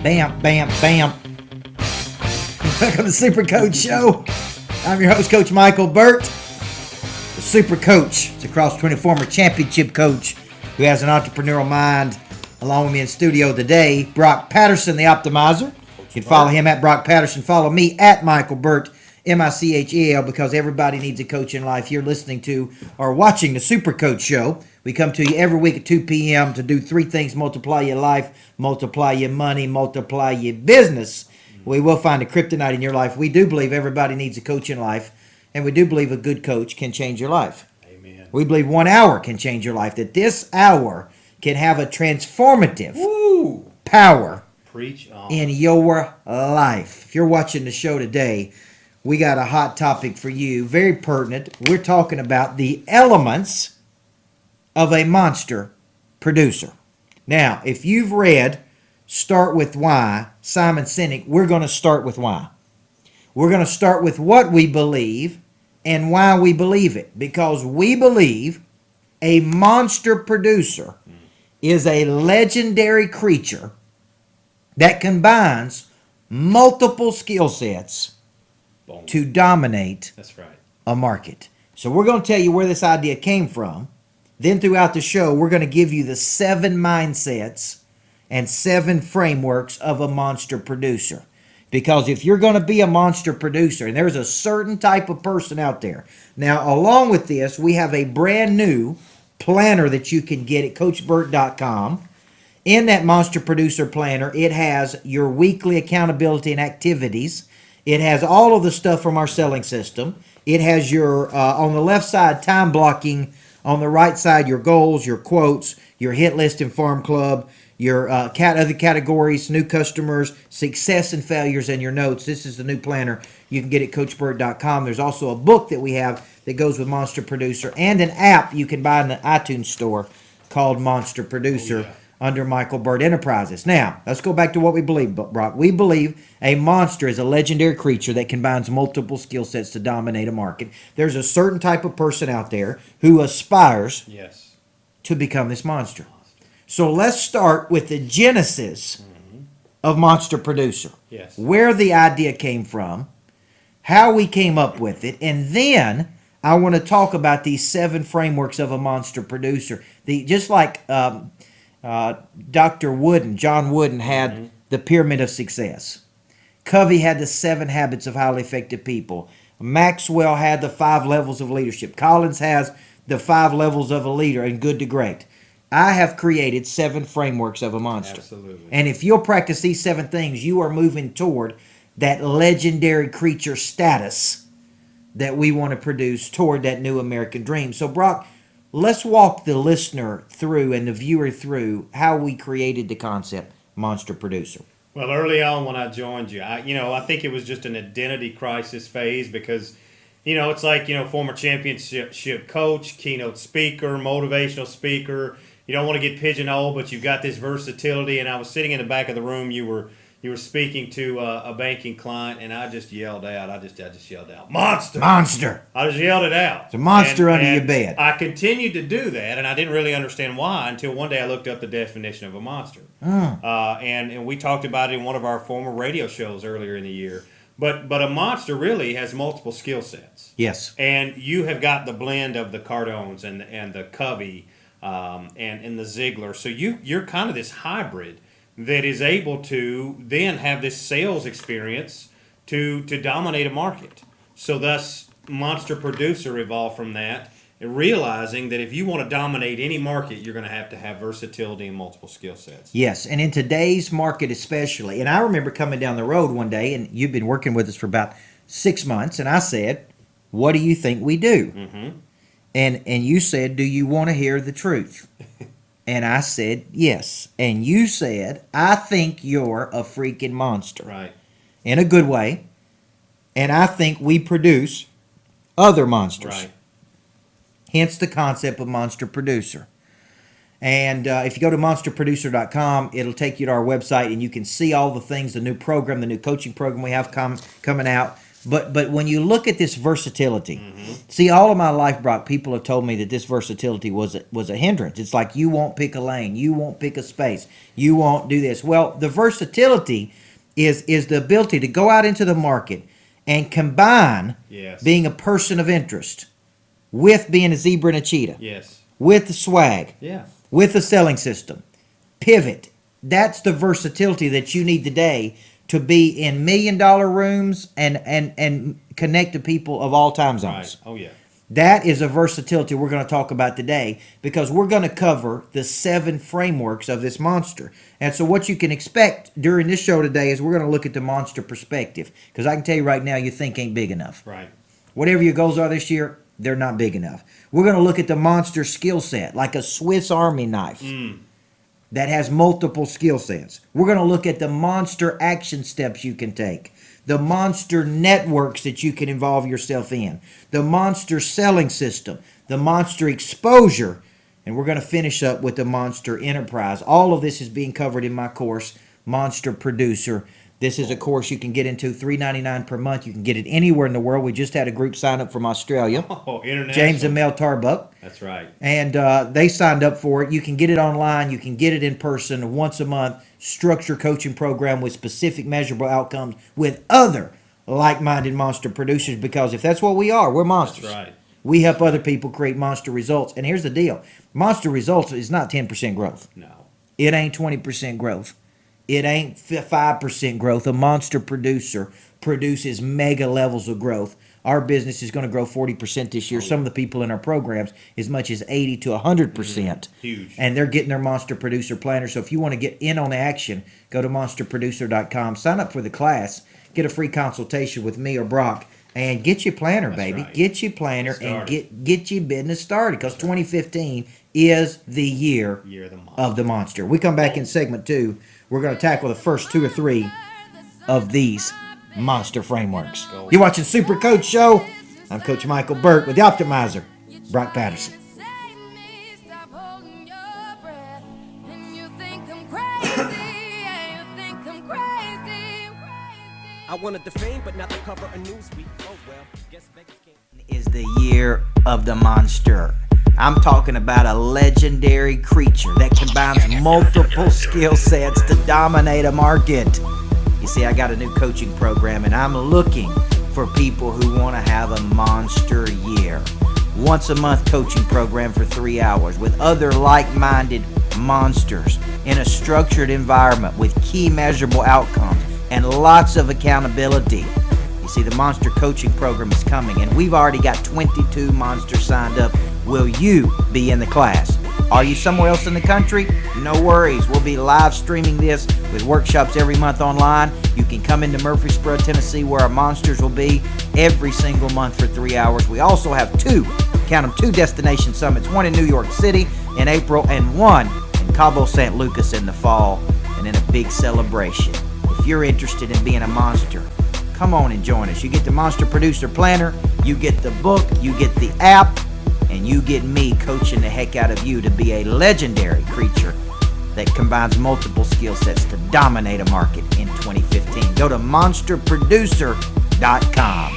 Bam, bam, bam. Welcome to the Super Coach Show. I'm your host, Coach Michael Burt. The Super Coach. It's a cross-22 former championship coach who has an entrepreneurial mind. Along with me in studio today, Brock Patterson, the Optimizer. You can follow him at Brock Patterson. Follow me at Michael Burt, Michel, because everybody needs a coach in life. You're listening to or watching the Super Coach Show. We come to you every week at 2 p.m. to do three things: multiply your life, multiply your money, multiply your business. We will find a kryptonite in your life. We do believe everybody needs a coach in life, and we do believe a good coach can change your life. Amen. We believe 1 hour can change your life, that this hour can have a transformative power Preach on. in your life. If you're watching the show today, we got a hot topic for you, very pertinent. We're talking about the elements of a monster producer. Now, if you've read Start With Why, Simon Sinek, we're going to start with why. We're going to start with what we believe and why we believe it. Because we believe a monster producer is a legendary creature that combines multiple skill sets Boom. to dominate That's right. a market. So we're going to tell you where this idea came from. Then throughout the show, we're going to give you the 7 mindsets and 7 frameworks of a monster producer. Because if you're going to be a monster producer, and there's a certain type of person out there. Now, along with this, we have a brand new planner that you can get at CoachBurt.com. In that monster producer planner, it has your weekly accountability and activities. It has all of the stuff from our selling system. It has your, on the left side, time blocking. On the right side, your goals, your quotes, your hit list and farm club, your other categories, new customers, success and failures, and your notes. This is the new planner you can get at CoachBurt.com. There's also a book that we have that goes with Monster Producer and an app you can buy in the iTunes store called Monster Producer under Michael Burt Enterprises. Now, let's go back to what we believe, Brock. We believe a monster is a legendary creature that combines multiple skill sets to dominate a market. There's a certain type of person out there who aspires to become this monster. So let's start with the genesis of Monster Producer. Yes. Where the idea came from, how we came up with it, and then I want to talk about these 7 frameworks of a monster producer. Just like Dr. Wooden, John Wooden had the Pyramid of Success. Covey had the 7 Habits of Highly Effective People. Maxwell had the 5 levels of leadership. Collins has the 5 levels of a leader and good to great. I have created 7 frameworks of a monster. Absolutely. And if you'll practice these 7 things, you are moving toward that legendary creature status that we want to produce toward that new American dream. So, Brock, let's walk the listener through and the viewer through how we created the concept monster producer. Well, early on when I joined you, I think it was just an identity crisis phase because, it's like, former championship coach, keynote speaker, motivational speaker. You don't want to get pigeonholed, but you've got this versatility. And I was sitting in the back of the room. You were speaking to a banking client, and I just yelled out. I just yelled out, "Monster! Monster!" I just yelled it out. It's a monster under your bed. I continued to do that, and I didn't really understand why until one day I looked up the definition of a monster. And we talked about it in one of our former radio shows earlier in the year. But a monster really has multiple skill sets. Yes. And you have got the blend of the Cardones and the Covey and the Ziegler. So you're kind of this hybrid that is able to then have this sales experience to dominate a market. So thus, Monster Producer evolved from that, and realizing that if you want to dominate any market, you're going to have versatility and multiple skill sets. Yes, and in today's market especially, and I remember coming down the road one day, and you've been working with us for about 6 months, and I said, "What do you think we do?" And you said, "Do you want to hear the truth?" And I said, "Yes." And you said, "I think you're a freaking monster." Right. In a good way. And I think we produce other monsters. Right. Hence the concept of monster producer. And if you go to monsterproducer.com, it'll take you to our website, and you can see all the things, the new program, the new coaching program we have coming out. But when you look at this versatility, Mm-hmm. see, all of my life, Brock, people have told me that this versatility was a hindrance. It's like you won't pick a lane, you won't pick a space, you won't do this. Well, the versatility is the ability to go out into the market and combine Yes. being a person of interest with being a zebra and a cheetah, Yes. with the swag, Yeah. with the selling system, pivot. That's the versatility that you need today to be in $1 million rooms and connect to people of all time zones. Right. Oh yeah. That is a versatility we're going to talk about today because we're going to cover the 7 frameworks of this monster. And so what you can expect during this show today is we're going to look at the monster perspective, because I can tell you right now, you think ain't big enough. Right. Whatever your goals are this year, they're not big enough. We're going to look at the monster skill set, like a Swiss Army knife that has multiple skill sets. We're going to look at the monster action steps you can take, the monster networks that you can involve yourself in, the monster selling system, the monster exposure, and we're going to finish up with the monster enterprise. All of this is being covered in my course, Monster Producer. This is a course you can get into $3.99 per month. You can get it anywhere in the world. We just had a group sign up from Australia, Oh, international. James and Mel Tarbuck. That's right. And they signed up for it. You can get it online. You can get it in person once a month. Structured coaching program with specific measurable outcomes with other like-minded monster producers. Because if that's what we are, we're monsters. That's right. We help other people create monster results. And here's the deal. Monster results is not 10% growth. No. It ain't 20% growth. It ain't 5% growth. A monster producer produces mega levels of growth. Our business is going to grow 40% this year. Some of the people in our programs as much as 80 to 100%. Huge. And they're getting their monster producer planner. So if you want to get in on the action, go to monsterproducer.com. Sign up for the class. Get a free consultation with me or Brock. And get your planner, That's baby. right. Get your planner Get and started. get your business started. Because 2015 is the year Year of the monster. of the monster. We come back in segment 2. We're going to tackle the first 2 or 3 of these monster frameworks. Go. You're watching Super Coach Show. I'm Coach Michael Burt with the Optimizer, Brock Patterson. I wanted the fame, but not the cover of Newsweek. Oh well, guess Vegas can't. Is the year of the monster. I'm talking about a legendary creature that combines multiple skill sets to dominate a market. You see, I got a new coaching program, and I'm looking for people who want to have a monster year. Once a month coaching program for 3 hours with other like-minded monsters in a structured environment with key measurable outcomes and lots of accountability. You see, the monster coaching program is coming, and we've already got 22 monsters signed up. Will you be in the class? Are you somewhere else in the country? No worries. We'll be live streaming this with workshops every month online. You can come into Murfreesboro, Tennessee, where our monsters will be every single month for 3 hours. We also have 2 destination summits, one in New York City in April and one in Cabo San Lucas in the fall, and then a big celebration. If you're interested in being a monster, come on and join us. You get the Monster Producer Planner, you get the book, you get the app, and you get me coaching the heck out of you to be a legendary creature that combines multiple skill sets to dominate a market in 2015. Go to monsterproducer.com.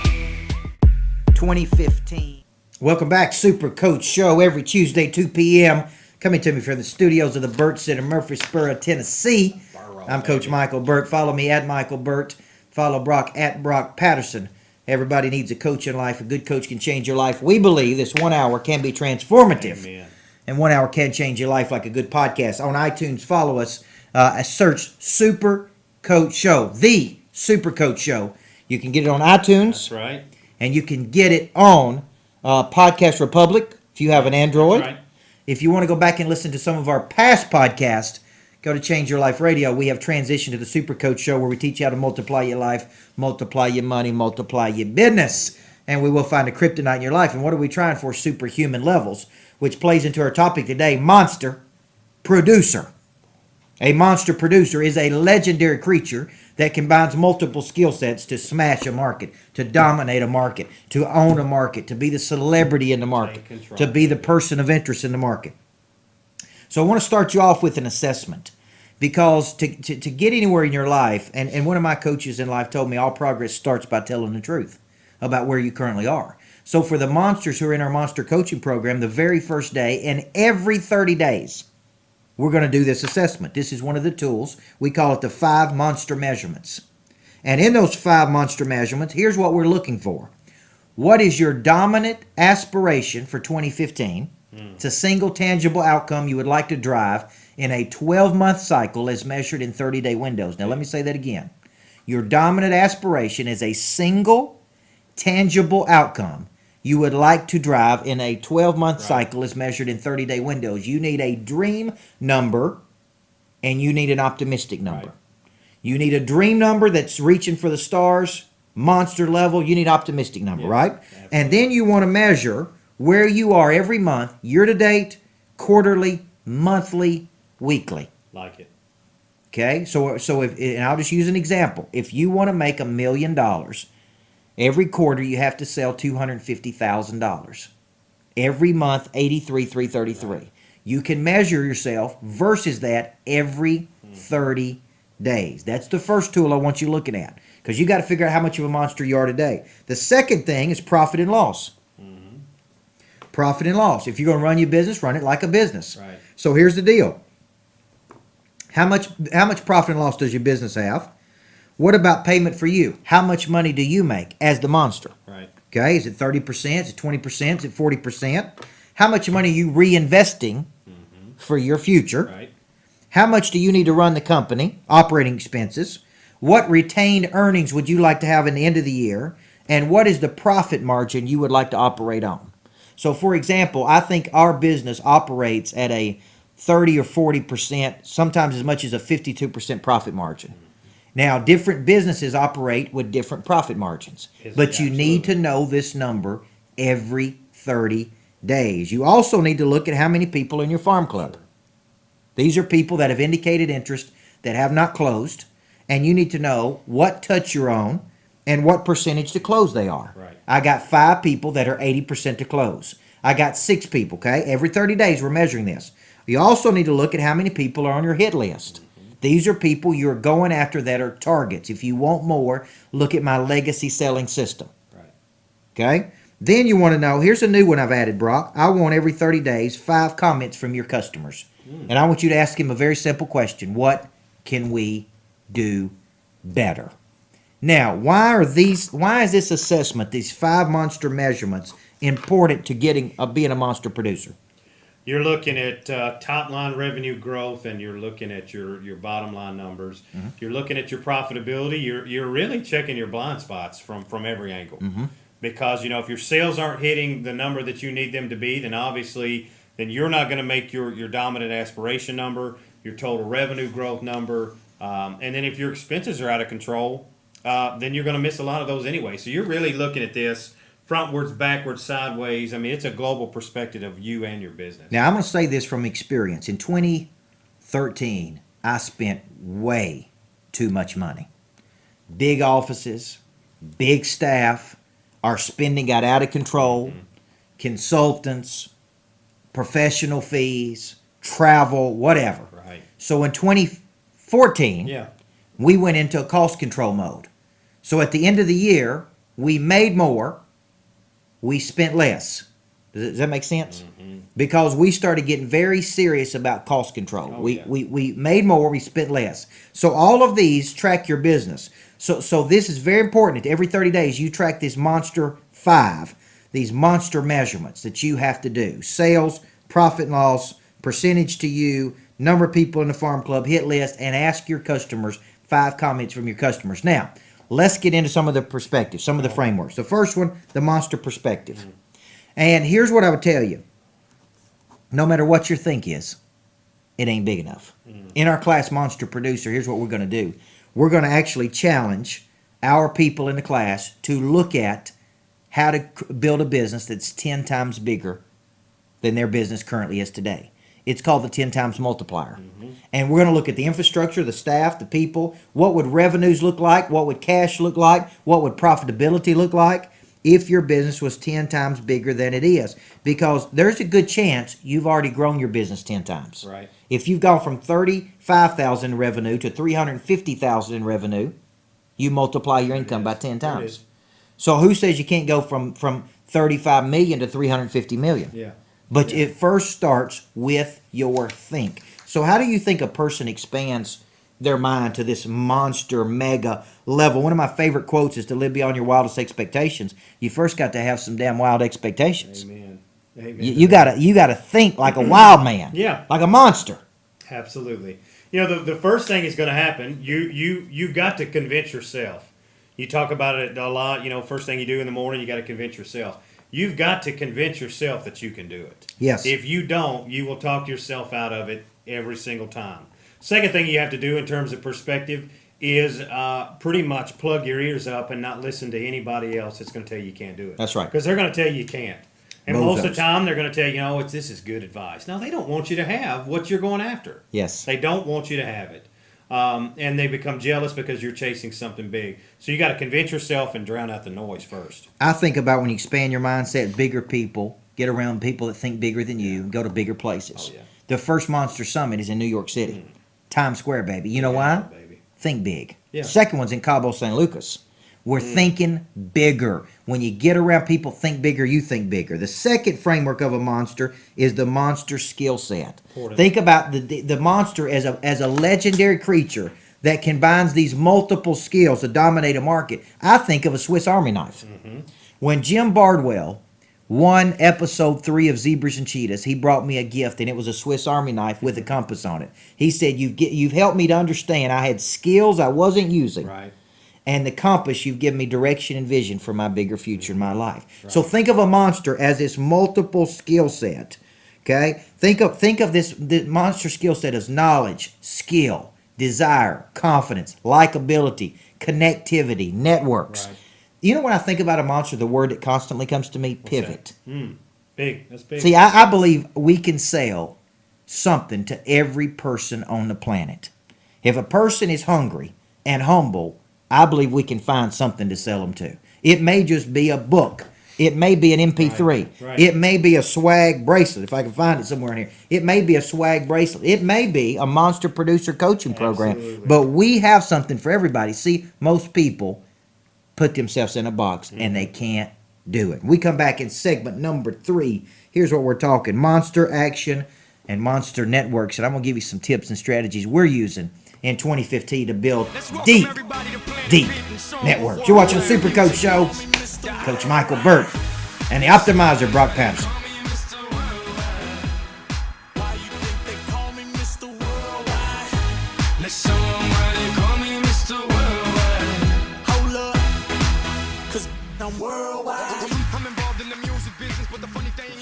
2015. Welcome back, Super Coach Show, every Tuesday, 2 p.m. Coming to me from the studios of the Burt Center, Murfreesboro, Tennessee. I'm Coach Michael Burt. Follow me at Michael Burt. Follow Brock at Brock Patterson. Everybody needs a coach in life. A good coach can change your life. We believe this 1 hour can be transformative. Amen. And 1 hour can change your life like a good podcast. On iTunes, follow us. Search Super Coach Show. The Super Coach Show. You can get it on iTunes. That's right. And you can get it on Podcast Republic if you have an Android. That's right. If you want to go back and listen to some of our past podcasts, go to Change Your Life Radio. We have transitioned to the Super Coach Show where we teach you how to multiply your life, multiply your money, multiply your business. And we will find a kryptonite in your life. And what are we trying for? Superhuman levels, which plays into our topic today, Monster Producer. A monster producer is a legendary creature that combines multiple skill sets to smash a market, to dominate a market, to own a market, to be the celebrity in the market, Take control. to be the person of interest in the market. So I want to start you off with an assessment. Because to get anywhere in your life, and one of my coaches in life told me all progress starts by telling the truth about where you currently are. So for the monsters who are in our monster coaching program, the very first day and every 30 days, we're going to do this assessment. This is one of the tools. We call it the 5 monster measurements. And in those 5 monster measurements, here's what we're looking for. What is your dominant aspiration for 2015? It's a single tangible outcome you would like to drive in a 12-month cycle as measured in 30-day windows. Now, let me say that again. Your dominant aspiration is a single tangible outcome you would like to drive in a 12-month cycle as measured in 30-day windows. You need a dream number, and you need an optimistic number. Right. You need a dream number that's reaching for the stars, monster level. You need optimistic number, right? Absolutely. And then you want to measure where you are every month, year to date, quarterly, monthly, weekly. Like it. Okay, so if, and I'll just use an example. If you want to make $1 million, every quarter you have to sell $250,000. Every month, 83,333. Right. You can measure yourself versus that every 30 days. That's the first tool I want you looking at, because you got to figure out how much of a monster you are today. The second thing is profit and loss. Profit and loss. If you're going to run your business, run it like a business. Right. So here's the deal. How much profit and loss does your business have? What about payment for you? How much money do you make as the monster? Right. Okay, is it 30%? Is it 20%? Is it 40%? How much money are you reinvesting for your future? Right. How much do you need to run the company? Operating expenses. What retained earnings would you like to have in the end of the year? And what is the profit margin you would like to operate on? So, for example, I think our business operates at a 30 or 40%, sometimes as much as a 52% profit margin. Now, different businesses operate with different profit margins, but you need to know this number every 30 days. You also need to look at how many people are in your farm club. These are people that have indicated interest that have not closed, and you need to know what touch you're on and what percentage to close they are. Right. I got 5 people that are 80% to close. I got 6 people, okay? Every 30 days we're measuring this. You also need to look at how many people are on your hit list. These are people you're going after that are targets. If you want more, look at my legacy selling system. Right. Okay? Then you want to know, here's a new one I've added, Brock. I want every 30 days 5 comments from your customers. And I want you to ask him a very simple question. What can we do better? Now, why is this assessment, these 5 monster measurements, important to being a monster producer? You're looking at top line revenue growth, and you're looking at your bottom line numbers. You're looking at your profitability. You're really checking your blind spots from every angle. Because if your sales aren't hitting the number that you need them to be, then obviously you're not going to make your dominant aspiration number, your total revenue growth number, and then if your expenses are out of control, then you're going to miss a lot of those anyway. So you're really looking at this frontwards, backwards, sideways. I mean, it's a global perspective of you and your business. Now, I'm going to say this from experience. In 2013, I spent way too much money. Big offices, big staff, our spending got out of control, consultants, professional fees, travel, whatever. Right. So in 2014, we went into a cost control mode. So at the end of the year, we made more, we spent less. Does that make sense? Because we started getting very serious about cost control. We made more, we spent less. So all of these track your business. So this is very important. Every 30 days, you track this monster 5, these monster measurements that you have to do. Sales, profit and loss, percentage to you, number of people in the farm club, hit list, and ask your customers 5 comments from your customers. Now, let's get into some of the perspectives, some of the frameworks. The first one, the monster perspective. And here's what I would tell you. No matter what your think is, it ain't big enough. In our class, Monster Producer, here's what we're going to do. We're going to actually challenge our people in the class to look at how to build a business that's 10 times bigger than their business currently is today. It's called the 10 Times Multiplier. And we're going to look at the infrastructure, the staff, the people. What would revenues look like? What would cash look like? What would profitability look like? if your business was 10 times bigger than it is, because there's a good chance you've already grown your business 10 times. Right. If you've gone from 35,000 in revenue to 350,000 in revenue, you multiply your income by 10 There it times. is. So who says you can't go from 35 million to 350 million? Yeah. But Yeah. it first starts with your think. So how do you think a person expands their mind to this monster mega level? One of my favorite quotes is, to live beyond your wildest expectations, you first got to have some damn wild expectations. Amen. Amen. You gotta think like a wild man. Yeah. Like a monster. Absolutely. You know, the first thing is going to happen. You've got to convince yourself. You talk about it a lot. You know, first thing you do in the morning, you got to convince yourself. You've got to convince yourself that you can do it. Yes. If you don't, you will talk yourself out of it every single time. Second thing you have to do in terms of perspective is pretty much plug your ears up and not listen to anybody else that's going to tell you can't do it. That's right. Because they're going to tell you you can't. And Bozos. most of the time, they're going to tell you, oh, this is good advice. Now, they don't want you to have what you're going after. Yes. They don't want you to have it. And they become jealous because you're chasing something big. So you got to convince yourself and drown out the noise first. I think about when you expand your mindset, bigger people, get around people that think bigger than you, and go to bigger places. Oh, yeah. The first Monster Summit is in New York City. Times Square, baby. You know why? Baby. Think big. Yeah. Second one's in Cabo San Lucas. We're thinking bigger. When you get around people think bigger, you think bigger. The second framework of a monster is the monster skill set. Important. Think about the monster as a legendary creature that combines these multiple skills to dominate a market. I think of a Swiss Army knife. When Jim Bardwell won episode 3 of Zebras and Cheetahs, he brought me a gift, and it was a Swiss Army knife with a compass on it. He said, you've helped me to understand I had skills I wasn't using. Right. And the compass, you've given me direction and vision for my bigger future in my life. Right. So think of a monster as this multiple skill set. Okay? Think of this monster skill set as knowledge, skill, desire, confidence, likability, connectivity, networks. Right. You know when I think about a monster, the word that constantly comes to me? Pivot. Big. That's big. See, I believe we can sell something to every person on the planet. If a person is hungry and humble, I believe we can find something to sell them to. It may just be a book. It may be an MP3. Right. It may be a swag bracelet, if I can find it somewhere in here. It may be a swag bracelet. It may be a monster producer coaching program. Absolutely. But we have something for everybody. See, most people put themselves in a box and they can't do it. We come back in segment number 3. Here's what we're talking: monster action and monster networks. And I'm going to give you some tips and strategies we're using in 2015 to build deep networks. You're watching the Super Coach Show. Coach Michael Burt and the Optimizer Brock Patterson.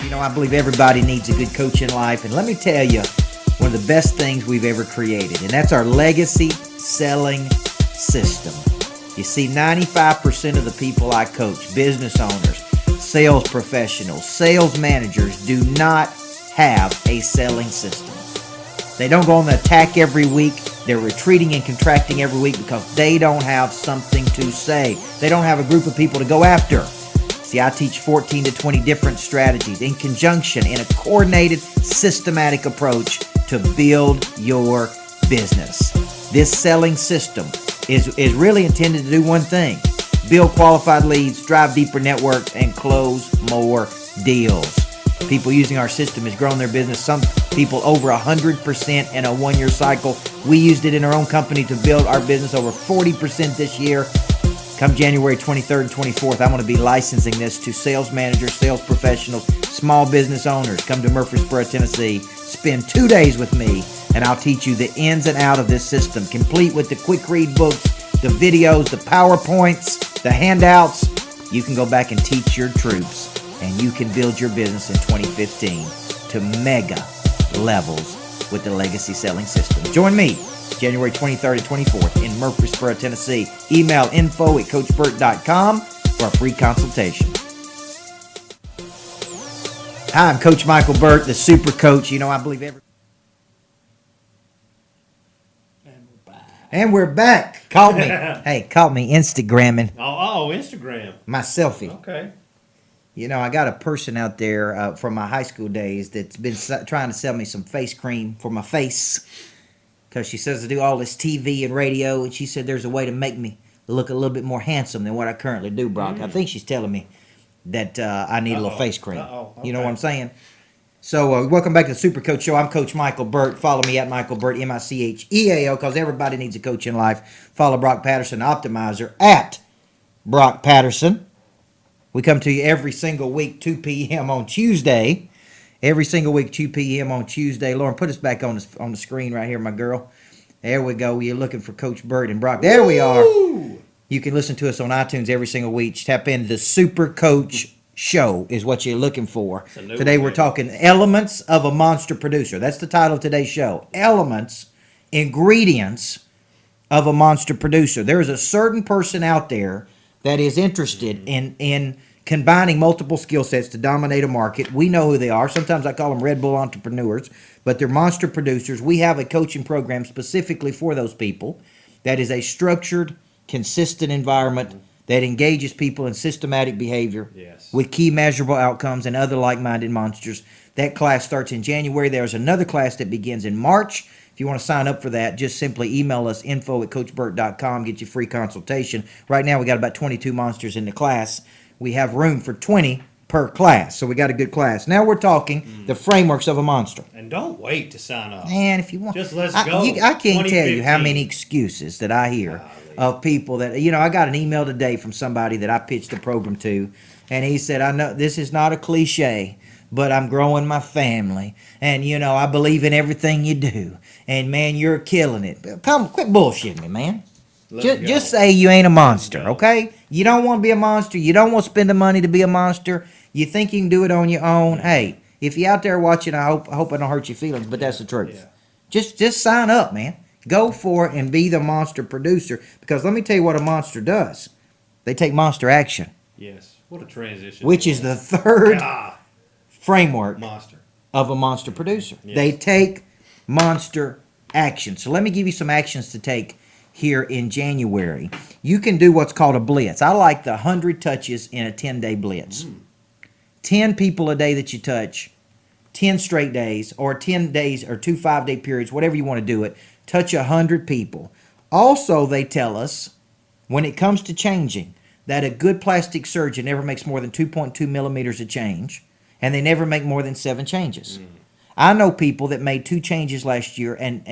You know, I believe everybody needs a good coach in life. And let me tell you, one of the best things we've ever created, and that's our legacy selling system. You see, 95% of the people I coach, business owners, sales professionals, sales managers, do not have a selling system. They don't go on the attack every week. They're retreating and contracting every week because they don't have something to say. They don't have a group of people to go after. See, I teach 14 to 20 different strategies in conjunction in a coordinated, systematic approach to build your business. This selling system is really intended to do one thing: build qualified leads, drive deeper networks, and close more deals. People using our system has grown their business. Some people over 100% in a 1-year cycle. We used it in our own company to build our business over 40% this year. Come January 23rd and 24th, I'm going to be licensing this to sales managers, sales professionals, small business owners. Come to Murfreesboro, Tennessee. Spend 2 days with me, and I'll teach you the ins and out of this system, complete with the quick read books, the videos, the PowerPoints, the handouts. You can go back and teach your troops, and you can build your business in 2015 to mega levels with the legacy selling system. Join me January 23rd and 24th in Murfreesboro, Tennessee. Email info@coachburt.com for a free consultation. Hi, I'm Coach Michael Burt, the Super Coach. You know, I believe every... And we're back. And we're back. Caught me. Hey, caught me Instagramming Instagram. my selfie. Okay. You know, I got a person out there from my high school days that's been trying to sell me some face cream for my face because she says I do all this TV and radio, and she said there's a way to make me look a little bit more handsome than what I currently do, Brock. I think she's telling me that I need a little face cream. You know what I'm saying? So, welcome back to the Super Coach Show. I'm Coach Michael Burt. Follow me at Michael Burt, Micheao, because everybody needs a coach in life. Follow Brock Patterson, Optimizer, at Brock Patterson. We come to you every single week, 2 p.m. on Tuesday. Every single week, 2 p.m. on Tuesday. Lauren, put us back on the screen right here, my girl. There we go. You're looking for Coach Burt and Brock. There we are. You can listen to us on iTunes every single week. Tap in the Super Coach Show is what you're looking for. Today we're talking elements of a monster producer. That's the title of today's show. Elements, ingredients of a monster producer. There is a certain person out there that is interested in combining multiple skill sets to dominate a market. We know who they are. Sometimes I call them Red Bull entrepreneurs, but they're monster producers. We have a coaching program specifically for those people that is a structured, consistent environment that engages people in systematic behavior with key measurable outcomes and other like-minded monsters. That class starts in January. There's another class that begins in March. If you want to sign up for that, just simply email us info@coachburt.com, get your free consultation. Right now we got about 22 monsters in the class. We have room for 20 per class, so we got a good class. Now we're talking the frameworks of a monster. And don't wait to sign up. Man, if you want. Just let's go. I can't tell you how 2015. many excuses that I hear of people that, I got an email today from somebody that I pitched the program to, and he said, I know this is not a cliche, but I'm growing my family, and, I believe in everything you do, and, man, you're killing it. Quit bullshitting me, man. Just say you ain't a monster, okay? You don't want to be a monster. You don't want to spend the money to be a monster. You think you can do it on your own. Hey, if you're out there watching, I hope I don't hurt your feelings, but that's the truth. Just sign up, man. Go for it and be the monster producer, because let me tell you what a monster does. They take monster action. Yes. What a transition. Which is the third framework monster of a monster producer. Yes. They take monster action. So let me give you some actions to take here in January. You can do what's called a blitz. I like the 100 touches in a 10-day blitz. 10 people a day that you touch, 10 straight days, or 10 days, or 2 5-day periods, whatever you want to do it. Touch 100 people. Also, they tell us, when it comes to changing, that a good plastic surgeon never makes more than 2.2 millimeters of change, and they never make more than 7 changes. I know people that made 2 changes last year and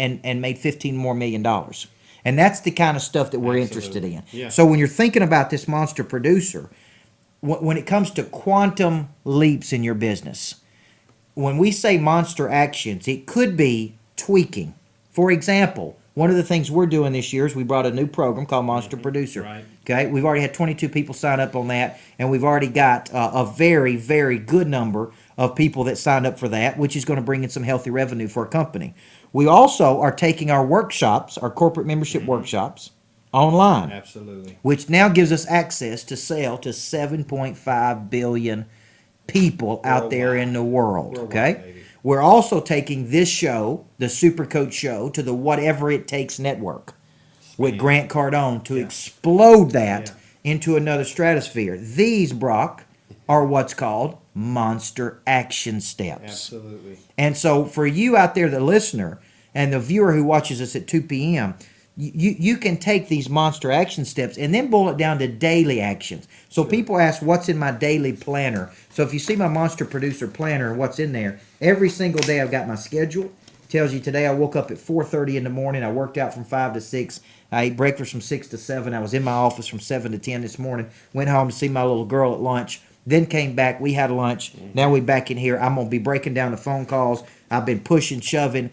made $15 more million. And that's the kind of stuff that we're interested in. Yeah. So when you're thinking about this monster producer, when it comes to quantum leaps in your business, when we say monster actions, it could be tweaking. For example, one of the things we're doing this year is we brought a new program called Monster Producer. Right. Okay, we've already had 22 people sign up on that, and we've already got a very, very good number of people that signed up for that, which is going to bring in some healthy revenue for our company. We also are taking our workshops, our corporate membership workshops, online. Absolutely. Which now gives us access to sell to 7.5 billion people out there in the world. Okay? Baby. We're also taking this show, the Super Coach Show, to the Whatever It Takes network with Grant Cardone to explode that into another stratosphere. These, Brock, are what's called monster action steps. Absolutely. And so for you out there, the listener, and the viewer who watches us at 2 p.m., you can take these monster action steps and then boil it down to daily actions. So people ask, what's in my daily planner? So if you see my monster producer planner and what's in there, every single day I've got my schedule. It tells you today I woke up at 4:30 in the morning. I worked out from 5 to 6. I ate breakfast from 6 to 7. I was in my office from 7 to 10 this morning. Went home to see my little girl at lunch. Then came back. We had lunch. Now we're back in here. I'm going to be breaking down the phone calls. I've been pushing, shoving,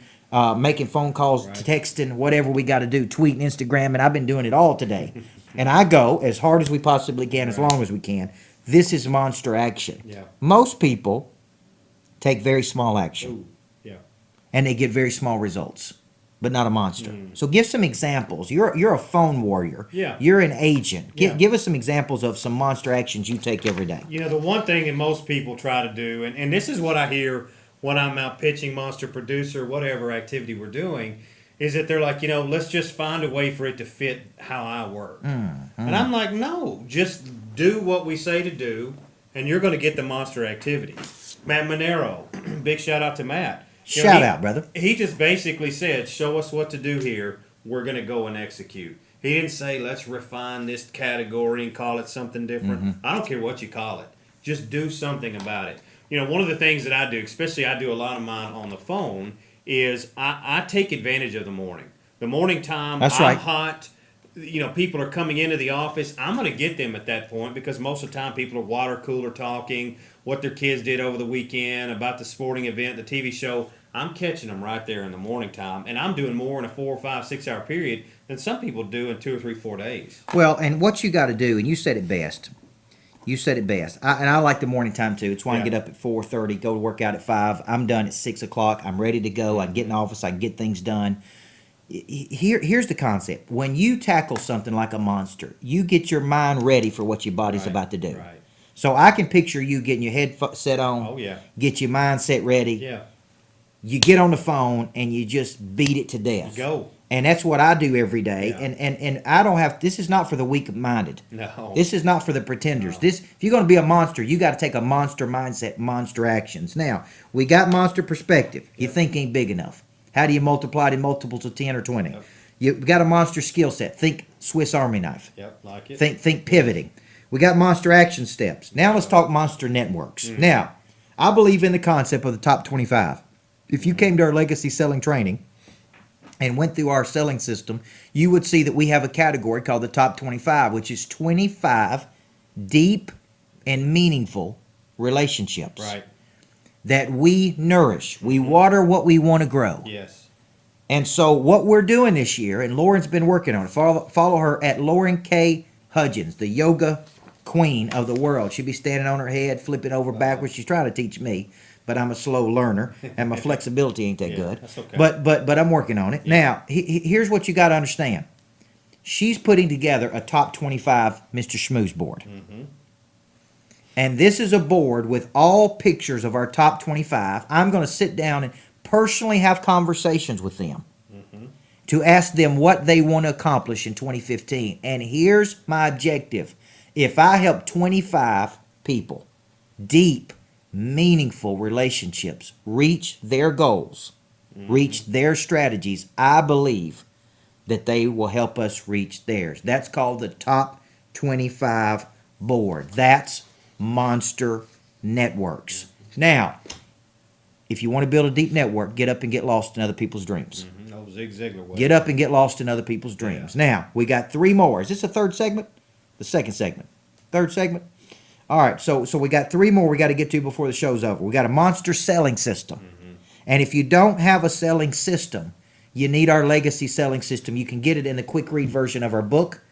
making phone calls, texting, whatever we got to do, tweeting, Instagram, and I've been doing it all today. And I go as hard as we possibly can, as long as we can. This is monster action. Yeah. Most people take very small action, Ooh. Yeah. and they get very small results, but not a monster. So give some examples. You're a phone warrior. Yeah. You're an agent. Yeah. Give us some examples of some monster actions you take every day. You know, the one thing that most people try to do, and this is what I hear when I'm out pitching monster producer, whatever activity we're doing, is that they're like, let's just find a way for it to fit how I work. And I'm like, no, just do what we say to do, and you're going to get the monster activity. Matt Monero, big shout out to Matt. Shout out, brother. He just basically said, show us what to do here. We're going to go and execute. He didn't say, let's refine this category and call it something different. I don't care what you call it. Just do something about it. One of the things that I do, especially I do a lot of mine on the phone, is I take advantage of the morning. The morning time, That's I'm right. hot. People are coming into the office. I'm going to get them at that point because most of the time people are water cooler talking, what their kids did over the weekend, about the sporting event, the TV show. I'm catching them right there in the morning time, and I'm doing more in a 4 or 5, 6 hour period than some people do in 2 or 3, 4 days. Well, and what you got to do, and you said it best. You said it best. And I like the morning time too. It's why I get up at 4:30, go to work out at 5. I'm done at 6 o'clock. I'm ready to go. I can get in the office. I can get things done. Here's the concept. When you tackle something like a monster, you get your mind ready for what your body's about to do. Right. So I can picture you getting your head set on. Oh, yeah. Get your mindset ready. Yeah. You get on the phone and you just beat it to death. Go. And that's what I do every day. Yeah. And I don't have, this is not for the weak-minded. No. This is not for the pretenders. If you're going to be a monster, you got to take a monster mindset, monster actions. Now, we got monster perspective. You think ain't big enough. How do you multiply it in multiples of 10 or 20? Yep. You got a monster skill set. Think Swiss Army knife. Yep, like it. Think pivoting. We got monster action steps. Now let's talk monster networks. Now, I believe in the concept of the top 25. If you came to our legacy selling training and went through our selling system, you would see that we have a category called the top 25, which is 25 deep and meaningful relationships Right. that we nourish. We water what we want to grow. Yes. And so what we're doing this year, and Lauren's been working on it, follow her at Lauren K. Hudgens, the yoga queen of the world. She'll be standing on her head, flipping over backwards. She's trying to teach me, but I'm a slow learner, and my flexibility ain't that Yeah, good. that's okay. But I'm working on it. Now, here's what you got to understand. She's putting together a top 25 Mr. Schmooze board. And this is a board with all pictures of our top 25. I'm going to sit down and personally have conversations with them to ask them what they want to accomplish in 2015. And here's my objective. If I help 25 people, deep, meaningful relationships, reach their goals, reach their strategies, I believe that they will help us reach theirs. That's called the top 25 board. That's monster networks. Now, if you want to build a deep network, get up and get lost in other people's dreams. No, Zig Ziglar way. Get up and get lost in other people's dreams. Now, we got 3 more. Is this a third segment? The second segment. Third segment? All right, so we got 3 more we got to get to before the show's over. We got a monster selling system. And if you don't have a selling system, you need our legacy selling system. You can get it in the quick read version of our book,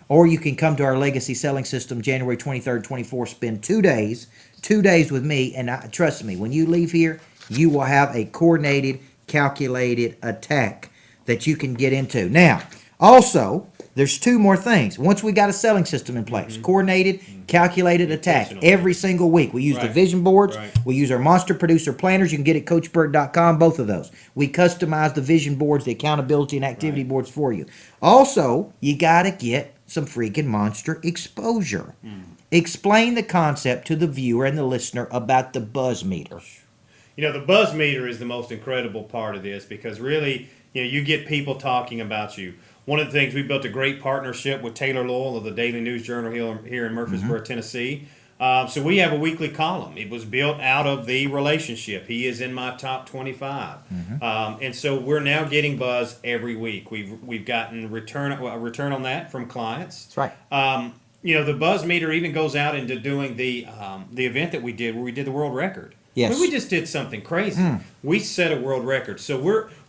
or you can come to our legacy selling system January 23rd, 24th, spend 2 days with me, and trust me, when you leave here, you will have a coordinated, calculated attack that you can get into. Now, also, there's 2 more things. Once we got a selling system in place, coordinated, calculated attack every single week. We use the vision boards. Right. We use our monster producer planners. You can get it at CoachBurt.com, both of those. We customize the vision boards, the accountability and activity boards for you. Also, you got to get some freaking monster exposure. Explain the concept to the viewer and the listener about the buzz meter. The buzz meter is the most incredible part of this because really, you get people talking about you. One of the things, we built a great partnership with Taylor Lowell of the Daily News Journal here in Murfreesboro, Tennessee. So we have a weekly column. It was built out of the relationship. He is in my top 25. And so we're now getting buzz every week. We've gotten a return on that from clients. That's right. The buzz meter even goes out into doing the event that we did where we did the world record. Yes. I mean, we just did something crazy. We set a world record. So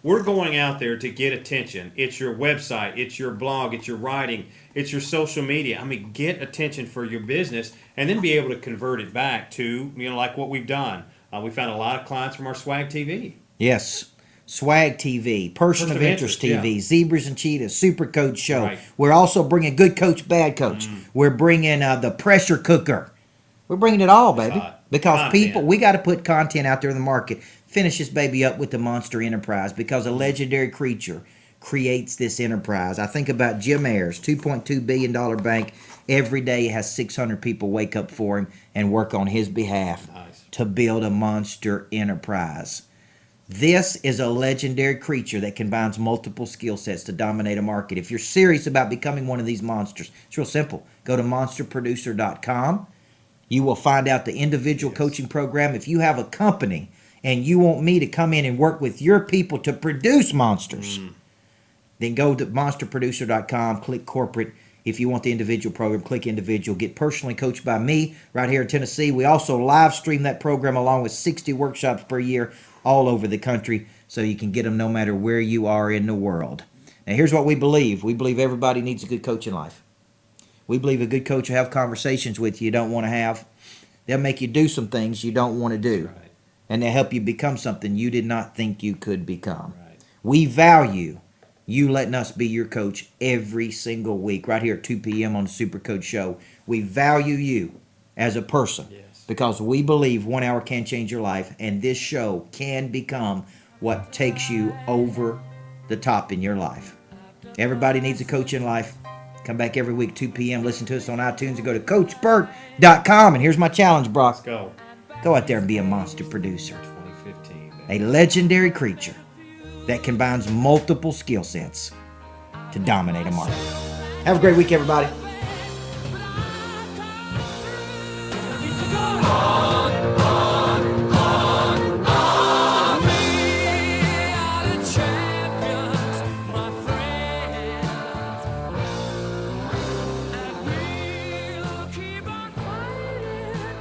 we're going out there to get attention. It's your website, it's your blog, it's your writing, it's your social media. I mean, get attention for your business and then be able to convert it back to, like what we've done. We found a lot of clients from our Swag TV. Yes. Swag TV, Person of Interest TV, yeah. Zebras and Cheetahs, Super Coach Show. Right. We're also bringing Good Coach, Bad Coach. We're bringing the Pressure Cooker. We're bringing it all, baby. hot. Because Content. people, we got to put content out there in the market. Finish this baby up with the Monster Enterprise because a legendary creature creates this enterprise. I think about Jim Ayers, $2.2 billion bank. Every day has 600 people wake up for him and work on his behalf to build a monster enterprise. This is a legendary creature that combines multiple skill sets to dominate a market. If you're serious about becoming one of these monsters, it's real simple. Go to monsterproducer.com. You will find out the individual coaching program. If you have a company and you want me to come in and work with your people to produce monsters, then go to monsterproducer.com, click corporate. If you want the individual program, click individual. Get personally coached by me right here in Tennessee. We also live stream that program along with 60 workshops per year all over the country, so you can get them no matter where you are in the world. Now, here's what we believe. We believe everybody needs a good coach in life. We believe a good coach will have conversations with you don't want to have. They'll make you do some things you don't want to do. Right. And they'll help you become something you did not think you could become. Right. We value you letting us be your coach every single week right here at 2 p.m. on the Super Coach Show. We value you as a person. Yes. Because we believe 1 hour can change your life, and this show can become what takes you over the top in your life. Everybody needs a coach in life. Come back every week, 2 p.m. Listen to us on iTunes and go to CoachBurt.com. And here's my challenge, Brock. Let's go. Go out there and be a monster producer. 2015. A legendary creature that combines multiple skill sets to dominate a market. Have a great week, everybody.